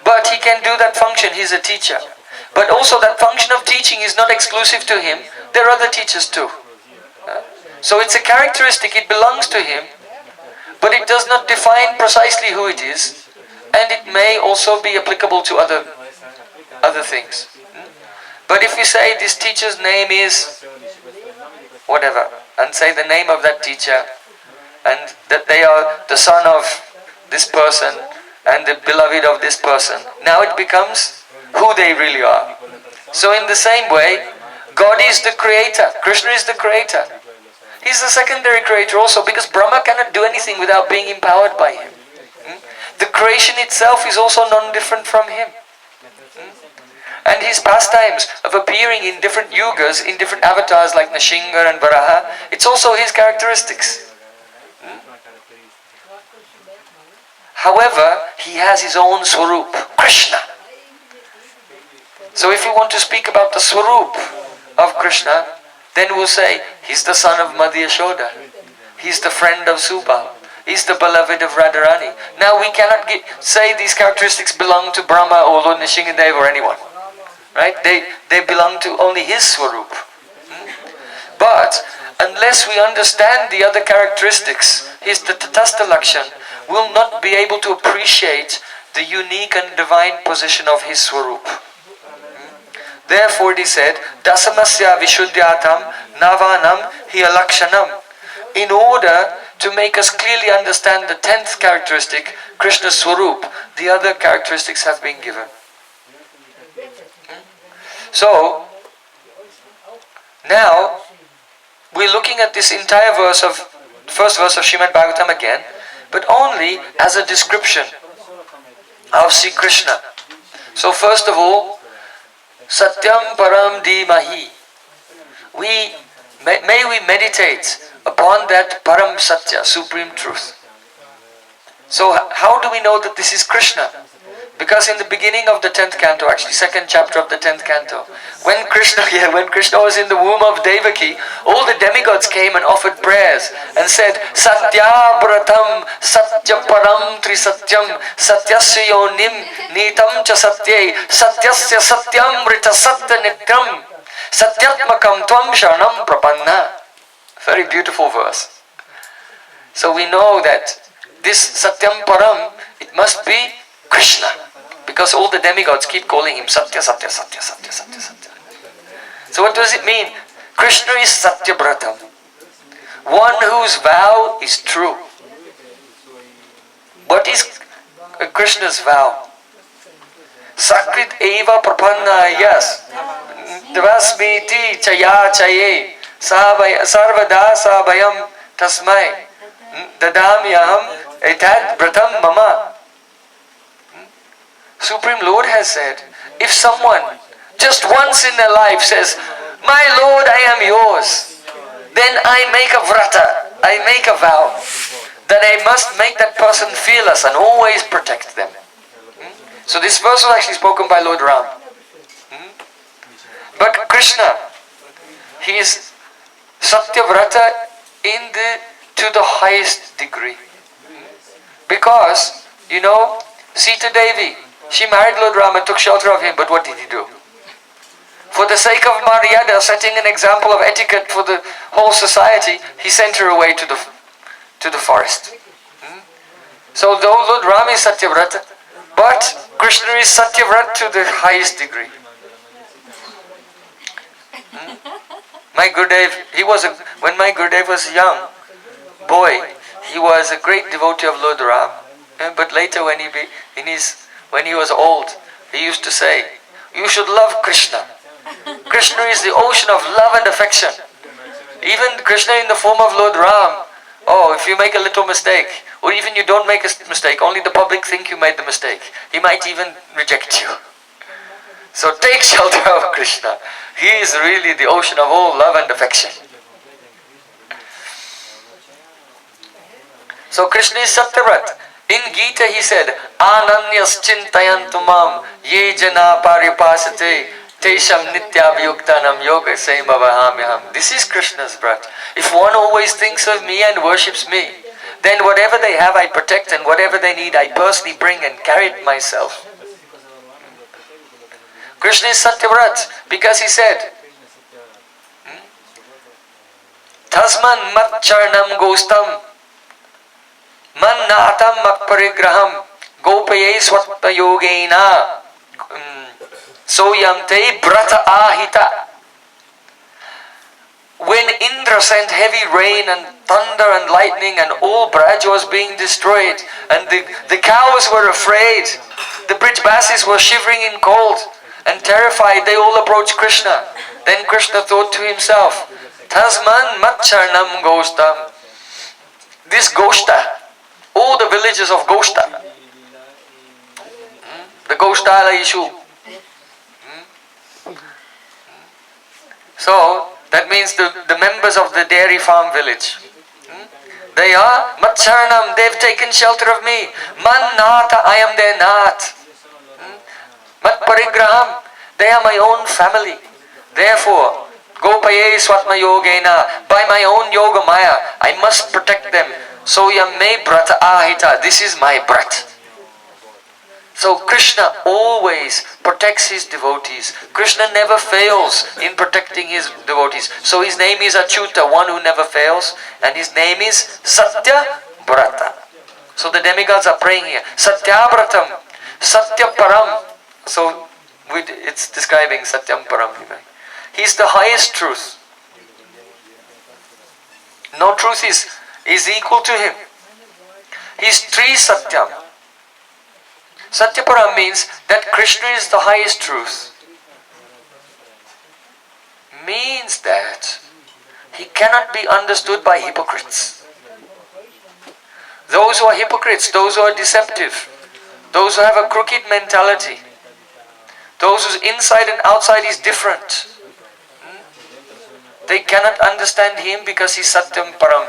But he can do that function, he's a teacher. But also that function of teaching is not exclusive to him. There are other teachers too. So it's a characteristic, it belongs to him. But it does not define precisely who it is. And it may also be applicable to other things. But if we say this teacher's name is whatever, and say the name of that teacher, and that they are the son of this person and the beloved of this person, now it becomes who they really are. So in the same way, God is the creator, Krishna is the creator. He's the secondary creator also, because Brahma cannot do anything without being empowered by him. The creation itself is also non-different from him. And his pastimes of appearing in different yugas, in different avatars like Nrsimha and Varaha, it's also his characteristics. However, he has his own Swarup, Krishna. So if we want to speak about the Swarup of Krishna, then we'll say, he's the son of Madhya Yashoda. He's the friend of Subal. He's the beloved of Radharani. Now we cannot say these characteristics belong to Brahma or Lord Nrsimhadev or anyone. Right? They belong to only his Swarup. But unless we understand the other characteristics, his the tatastha lakshan, we'll not be able to appreciate the unique and divine position of his Swarup. Therefore it is said, Dasamasya Vishuddhyatam Navanam Hiyalakshanam. In order to make us clearly understand the 10th characteristic, Krishna's Swarup, the other characteristics have been given. So, now, we're looking at this entire first verse of Srimad-Bhagavatam again, but only as a description of Sri Krishna. So first of all, Satyam Param Dhimahi. May we meditate upon that Param Satya, supreme truth. So how do we know that this is Krishna? Because in the beginning of the 10th canto, actually 2nd chapter of the 10th canto, when Krishna was in the womb of Devaki, all the demigods came and offered prayers and said, Satya Bratam Satya Param Trisatyam Satyasya Yonim Nitam Cha Satyai Satyasya Satyam Rita Satya Nityam Satyatmakam Tvam Sharanam Prapanna. Very beautiful verse. So we know that this Satyam Param, it must be Krishna, because all the demigods keep calling him Satya, Satya, Satya, Satya, Satya, Satya. So what does it mean? Krishna is Satyabratam, one whose vow is true. What is Krishna's vow? Sakrit eva prapanayas devasmiti chaya chaye sarvada sabhayam tasmai dadamyaham etad bratam mama. Supreme Lord has said, if someone just once in their life says, my Lord, I am yours, then I make a vrata, I make a vow that I must make that person fearless and always protect them. So this verse was actually spoken by Lord Ram. But Krishna, he is Satyavrata to the highest degree. Because, Sita Devi, she married Lord Ram and took shelter of him, but what did he do? For the sake of Maryada, setting an example of etiquette for the whole society, he sent her away to the forest. So though Lord Ram is Satyavrata, but Krishna is Satyavrata to the highest degree. My Gurudev, when my Gurudev was a young boy, he was a great devotee of Lord Ram. But later when he was old, he used to say, you should love Krishna. Krishna is the ocean of love and affection. Even Krishna in the form of Lord Ram, if you make a little mistake, or even you don't make a mistake, only the public think you made the mistake. He might even reject you. So take shelter of Krishna. He is really the ocean of all love and affection. So Krishna is Satyavrat. In Gita he said, Ananyas chintayantu mam ye jana paripasate tesham nityabhyuktanam yoga semavahamyaham. This is Krishna's brat. If one always thinks of me and worships me, then whatever they have I protect, and whatever they need I personally bring and carry it myself. Krishna is Satyavrat because he said, Tasman mat charnam gostam man natam mat parigraham gopaye swatpa yogena soyam te brata ahita. When Indra sent heavy rain and thunder and lightning and all Braj was being destroyed and the cows were afraid, the Brijbasis were shivering in cold and terrified, they all approached Krishna. Then Krishna thought to himself, Tasman matcharnam gostam. This Goshta, all the villages of Goshta, the Goshtala issue. So, that means the members of the dairy farm village. They are Matcharnam, they've taken shelter of me. Man Nata, I am their Nath. Mat Parigraham, they are my own family. Therefore, Gopaye Swatma Yogena, by my own yoga maya, I must protect them. So Yamme Brata Ahita, this is my brat. So Krishna always protects his devotees. Krishna never fails in protecting his devotees. So his name is Achyuta, one who never fails. And his name is Satyavrata. So the demigods are praying here. Satyabratam, Satyaparam. So it's describing Satyam Param. He's the highest truth. No truth is equal to him. He's Tri Satyam. Satyaparam means that Krishna is the highest truth. Means that he cannot be understood by hypocrites. Those who are hypocrites, those who are deceptive, those who have a crooked mentality, those whose inside and outside is different, they cannot understand him because he's Satyam Param.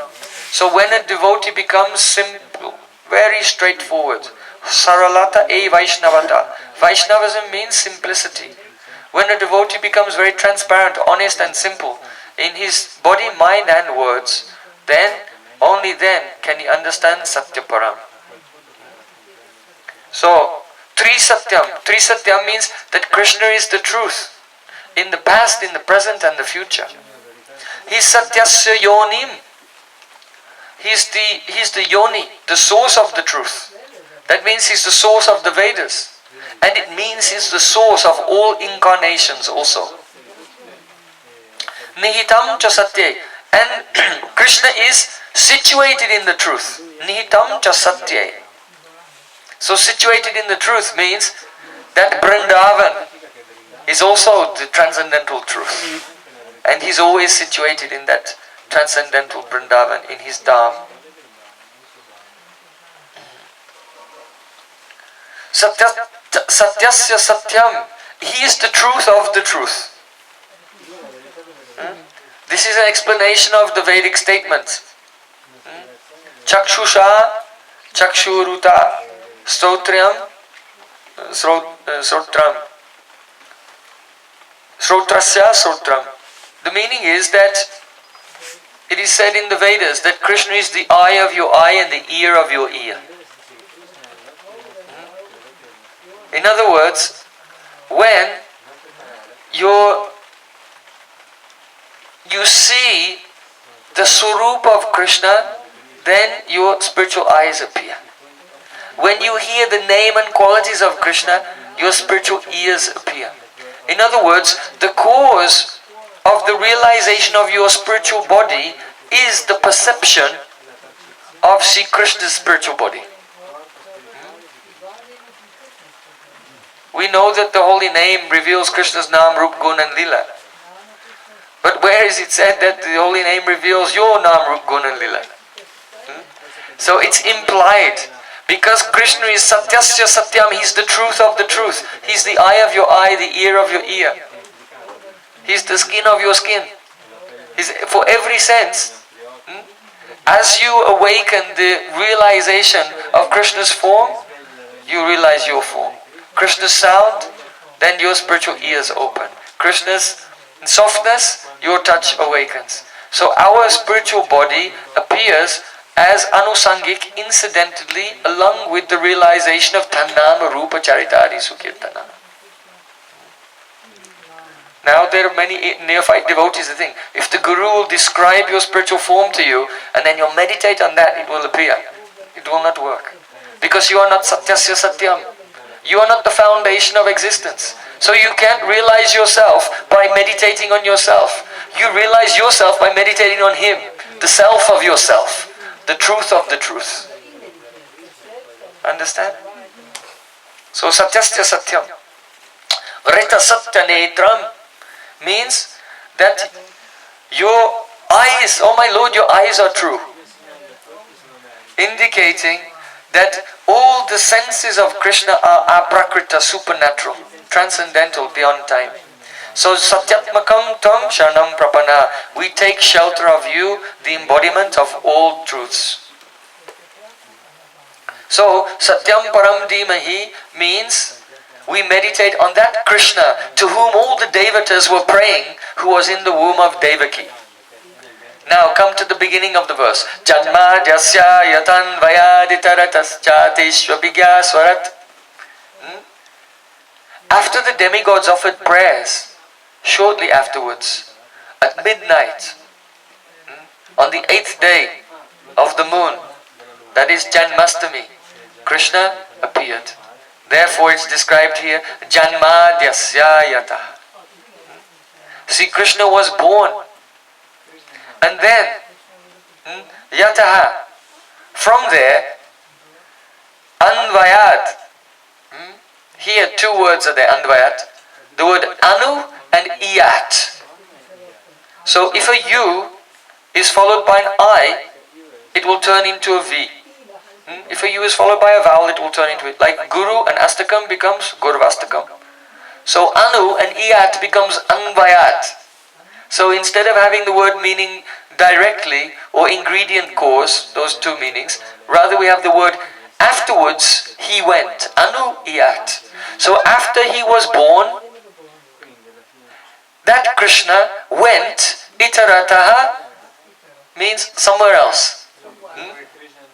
So when a devotee becomes simple, very straightforward, Saralata e Vaishnavata. Vaishnavism means simplicity. When a devotee becomes very transparent, honest and simple in his body, mind and words, then, only then can he understand Satyaparam. So, Tri Satyam means that Krishna is the truth. In the past, in the present and the future. He's Satyasya Yonim. He's the Yoni, the source of the truth. That means he's the source of the Vedas. And it means He is the source of all incarnations also. Nihitam cha satya. And Krishna is situated in the truth. Nihitam cha satya. So situated in the truth means that Vrindavan is also the transcendental truth. And He's always situated in that transcendental Vrindavan, in His Dham. Satyasya satyam. He is the truth of the truth. This is an explanation of the Vedic statements. Chakshusha, chakshuruta, stotriam, srotram. Srotrasya, srotram. The meaning is that it is said in the Vedas that Krishna is the eye of your eye and the ear of your ear. In other words, when you see the Swarup of Krishna, then your spiritual eyes appear. When you hear the name and qualities of Krishna, your spiritual ears appear. In other words, the cause of the realization of your spiritual body is the perception of Sri Krishna's spiritual body. We know that the holy name reveals Krishna's Nam, Rup, Gun and Lila. But where is it said that the holy name reveals your Nam, Rup, Gun and Lila? So it's implied. Because Krishna is Satyasya Satyam, He's the truth of the truth. He's the eye of your eye, the ear of your ear. He's the skin of your skin. He's for every sense. As you awaken the realization of Krishna's form, you realize your form. Krishna's sound, then your spiritual ears open. Krishna's softness, your touch awakens. So our spiritual body appears as anusangik incidentally along with the realization of Tannama Rupa Charitari Sukirtana. Now there are many neophyte devotees that think, if the Guru will describe your spiritual form to you and then you'll meditate on that, it will appear. It will not work. Because you are not Satyasya Satyam. You are not the foundation of existence. So you can't realize yourself by meditating on yourself. You realize yourself by meditating on Him, the self of yourself. The truth of the truth. Understand? So Satyasya Satyam. Rita Satya Netram means that your eyes, oh my Lord, your eyes are true. Indicating that all the senses of Krishna are aprakrita, supernatural, transcendental, beyond time. So Satyatmakam Tam Sharanam Prapana. We take shelter of you, the embodiment of all truths. So Satyam Param Dhimahi means we meditate on that Krishna to whom all the devatas were praying, who was in the womb of Devaki. Now come to the beginning of the verse. Janma Jasya Yatan Vayaditarataschatisvabhigya Swarat. After the demigods offered prayers, shortly afterwards, at midnight, on the 8th day of the moon, that is Janmastami, Krishna appeared. Therefore it's described here, Janmadhyasya Yata. See, Krishna was born. And then, Yataha, from there, Anvayat. Here two words are there, Anvayat. The word Anu and Iyat. So if a U is followed by an I, it will turn into a V. If a U is followed by a vowel, it will turn into it. Like Guru and Astakam becomes Gurvastakam. So Anu and Iyat becomes Anvayat. So instead of having the word meaning directly or ingredient cause, those two meanings, rather we have the word afterwards he went. Anu Iyat. So after he was born, that Krishna went, Itarataha means somewhere else.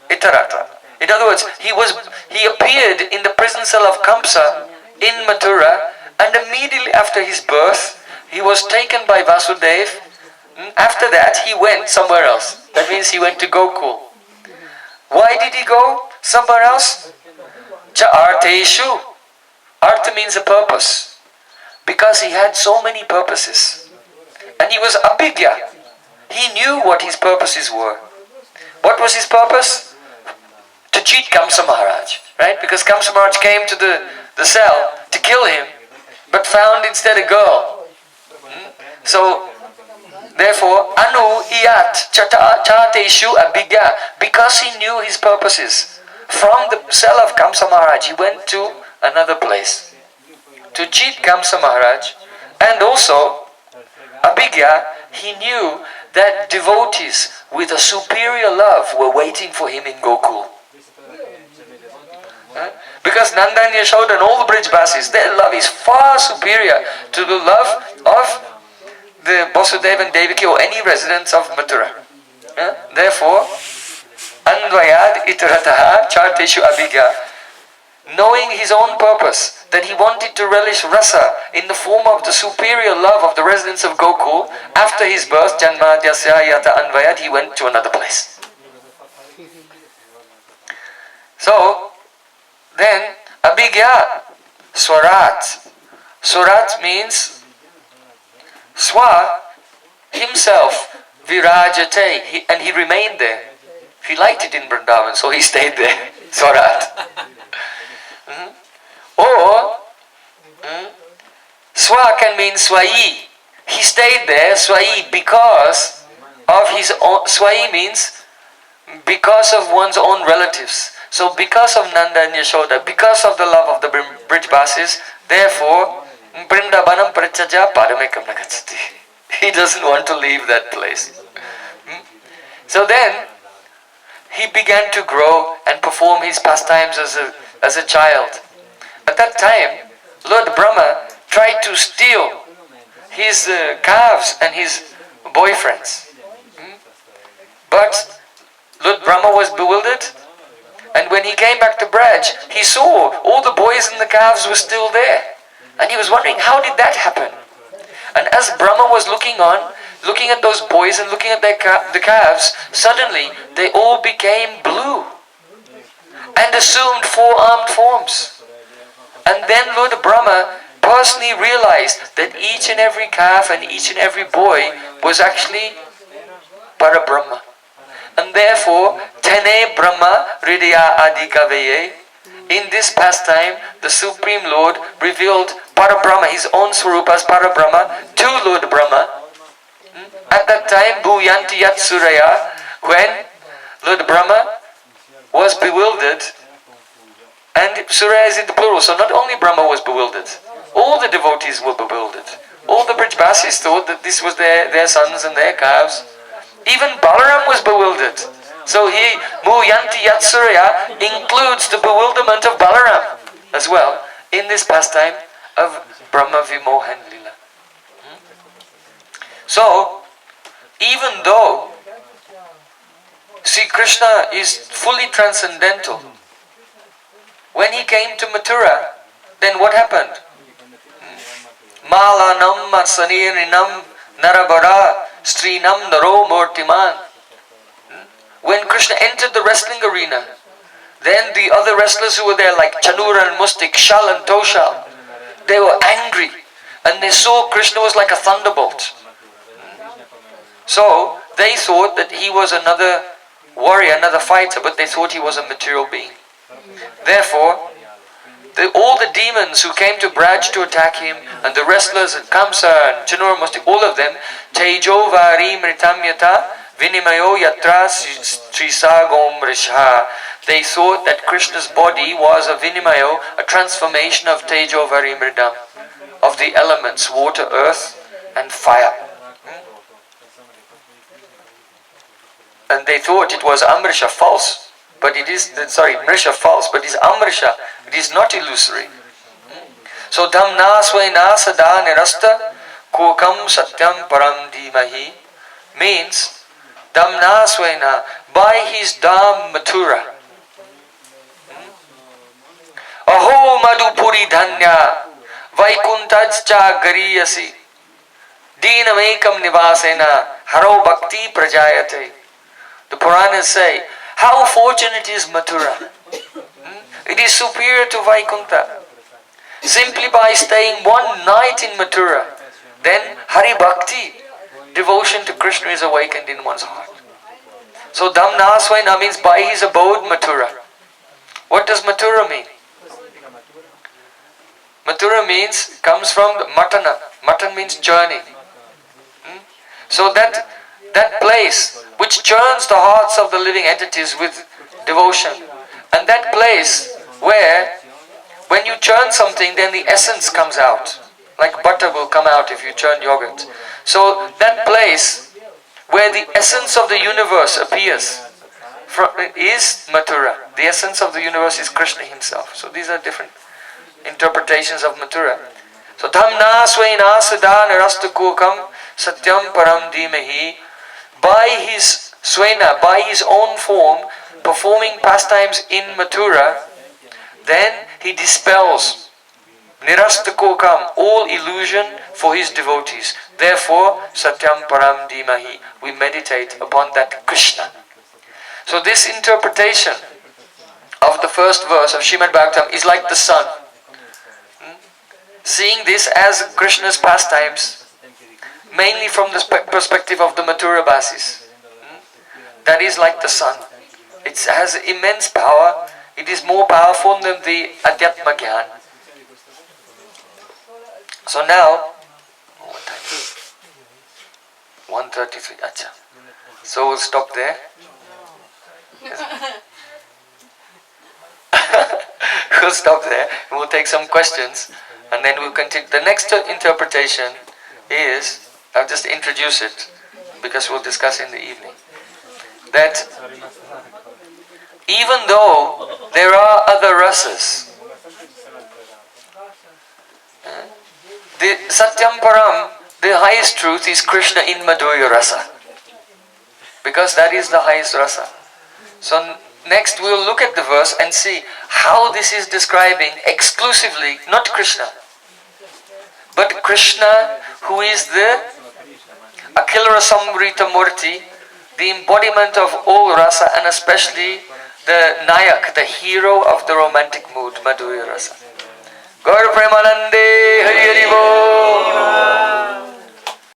Itarata. In other words, he appeared in the prison cell of Kamsa in Mathura, and immediately after his birth, he was taken by Vasudev. After that, he went somewhere else. That means he went to Gokul. Why did he go somewhere else? Cha arteshu Artha means a purpose. Because he had so many purposes. And he was abhigya. He knew what his purposes were. What was his purpose? To cheat Kamsa Maharaj. Right? Because Kamsa Maharaj came to the cell to kill him, but found instead a girl. So, therefore, Anu iyat chateshu abhigya. Because he knew his purposes. From the cell of Kamsa Maharaj, he went to another place to cheat Kamsa Maharaj. And also, abhigya, he knew that devotees with a superior love were waiting for him in Gokul. Because Nanda and Yashoda and all the Brijbasis, their love is far superior to the love of the Vasudeva and Devaki or any residents of Mathura. Therefore, Anvayad itarataha charteshu abhigya, knowing his own purpose, that he wanted to relish rasa in the form of the superior love of the residents of Gokul, after his birth, Janmadhyasya yata anvayad, he went to another place. So, then, abhigya, swarat. Swarat means swa, himself, virajate, and he remained there. He liked it in Vrindavan, so he stayed there. Swarat. Or, swa can mean swai. He stayed there, swai, because of his own. Swai means because of one's own relatives. So because of Nanda and Yashoda, because of the love of the Brijbasis, therefore, Vrindavanam prachaja paramekam nagachati. He doesn't want to leave that place. So then, he began to grow and perform his pastimes as a child. At that time, Lord Brahma tried to steal his calves and his boyfriends. But Lord Brahma was bewildered. And when he came back to Braj, he saw all the boys and the calves were still there. And he was wondering, how did that happen? And as Brahma was looking on, looking at those boys and looking at the calves, suddenly they all became blue and assumed four-armed forms. And then Lord Brahma personally realized that each and every calf and each and every boy was actually Parabrahma. And therefore, Tene Brahma Hridaya Adhikaveye, in this pastime, the Supreme Lord revealed Parabrahma, his own Swarupa as Parabrahma, to Lord Brahma. At that time, Bhuyanti Yat Suraya, when Lord Brahma was bewildered, and Suraya is in the plural, so not only Brahma was bewildered, all the devotees were bewildered. All the Brijbasis thought that this was their sons and their calves. Even Balaram was bewildered. So he, Bhuyanti Yat Suraya, includes the bewilderment of Balaram as well in this pastime of Brahma Vimohan Lila. So, even though Sri Krishna is fully transcendental, when he came to Mathura, then what happened? Malanam Marsanirinam Narabara Strinam Naro Mortiman. When Krishna entered the wrestling arena, then the other wrestlers who were there, like Chanura and Mustik, Shal and Toshal, they were angry and they saw Krishna was like a thunderbolt. So they thought that he was another warrior, another fighter, but they thought he was a material being. Therefore, all the demons who came to Braj to attack him, and the wrestlers and Kamsa and Chanura Mustik, all of them, Tejo Vari Mritamyata Vinimayo Yatra Trisagom Risha. They thought that Krishna's body was a Vinimayo, a transformation of Tejo Vari Mridam, of the elements, water, earth and fire. And they thought it was Amrisha, false. But it is, Mrisha, false, but it is Amrisha, it is not illusory. So, Dhamna Swaina Sada Nirasta Kokam Satyam Param Dhimahi means, Dhamna Swaina, by his Dham Mathura. Aho Madhupuri Dhanya Vaikuntajcha Gariyasi Dinamekam Nivasena Haro Bhakti Prajayate. The Puranas say, how fortunate is Mathura. It is superior to Vaikunta. simply by staying one night in Mathura, then Hari Bhakti, devotion to Krishna, is awakened in one's heart. So Dhamna Swaina means by his abode Mathura. What does Mathura mean? Mathura comes from the matana. Matan means journey. So that place which churns the hearts of the living entities with devotion, and that place where when you churn something, then the essence comes out. Like butter will come out if you churn yogurt. So that place where the essence of the universe appears is Mathura. The essence of the universe is Krishna himself. So these are different interpretations of Mathura. So Dhamna Swaina Sadana Rastakokam Satyam Param Dhimahi. By his Swaina, by his own form, performing pastimes in Mathura, then he dispels Nirastakokam, all illusion for his devotees. Therefore, Satyam Param Dhimahi, we meditate upon that Krishna. So this interpretation of the first verse of Srimad-Bhagavatam is like the sun. Seeing this as Krishna's pastimes, mainly from the perspective of the Mathura Basis. That is like the sun. It has immense power. It is more powerful than the adhyatma-dhipa. So now, what time is it? 1:33. Acha. So we'll stop there. We'll stop there. We'll take some questions and then we'll continue. The next interpretation is, I'll just introduce it because we'll discuss in the evening, that even though there are other rasas, the Satyam Param, the highest truth is Krishna in Madhurya Rasa, because that is the highest rasa. So next we'll look at the verse and see how this is describing exclusively, not Krishna, but Krishna, who is the Akhila Rasamrita Murti, the embodiment of all rasa, and especially the Nayak, the hero of the romantic mood, Madhurya Rasa. Gaur Premanande Hari Hari Bo.